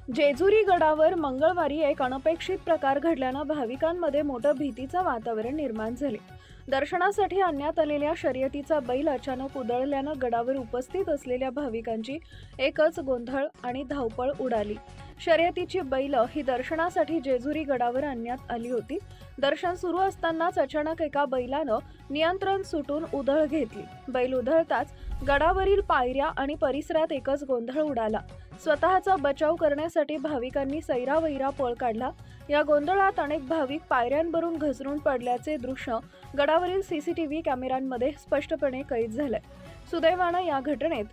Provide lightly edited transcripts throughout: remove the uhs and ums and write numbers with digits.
जेजुरी गडावर मंगळवारी एक अनपेक्षित प्रकार घडल्यानं भाविकांमध्ये मोठं भीतीचं वातावरण निर्माण झाले। दर्शनासाठी आणण्यात आलेल्या शर्यतीचा बैल अचानक उधळल्यानं गडावर उपस्थित असलेल्या भाविकांची एकच गोंधळ आणि धावपळ उडाली। शर्यतीची बैल ही दर्शनासाठी जेजुरी गडावर आणण्यात आली होती। दर्शन सुरू असतानाच अचानक एका बैलानं नियंत्रण सुटून उधळ घेतली। बैल उधळताच गडावरील पायऱ्या आणि परिसरात एकच गोंधळ उडाला। स्वतःचा बचाव करण्यासाठी भाविकांनी सैरावैरा पळ काढला। या गोंधळात अनेक भाविक पायऱ्यांवरून घसरून पडल्याचे दृश्य गडावरील सीसीटीव्ही कॅमेऱ्यांमध्ये स्पष्टपणे कैद झाले। सुदैवानं या घटनेत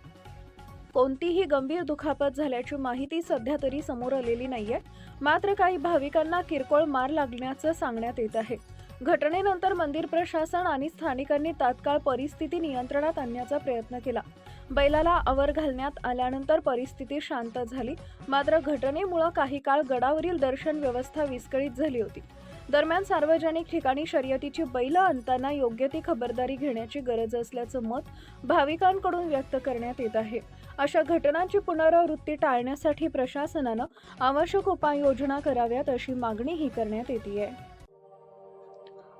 कोणतीही गंभीर दुखापत झाल्याची माहिती सध्या तरी समोर आलेली नाहीये। मात्र काही भाविकांना किरकोळ मार लागल्याचं सांगण्यात येत आहे। घटनेनंतर मंदिर प्रशासन आणि स्थानिकांनी तात्काळ परिस्थिती नियंत्रणात आणण्याचा प्रयत्न केला। बैलाला आवर घालण्यात आल्यानंतर परिस्थिती शांत झाली। मात्र घटनेमुळे काही काळ गडावरील दर्शन व्यवस्था विस्कळीत झाली होती। दरम्यान सार्वजनिक ठिकाणी शर्यतीची बैल आणताना योग्य ती खबरदारी घेण्याची गरज असल्याचं मत भाविकांकडून व्यक्त करण्यात येत आहे। अशा घटनांची पुनरावृत्ती टाळण्यासाठी प्रशासनानं आवश्यक उपाययोजना कराव्यात अशी मागणीही करण्यात येते।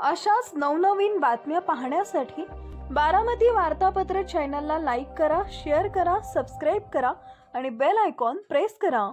अशाच नवनवीन बातम्या पाहण्यासाठी बारामती वार्तापत्र चॅनलला लाईक करा, शेअर करा, सबस्क्राईब करा आणि बेल आयकॉन प्रेस करा।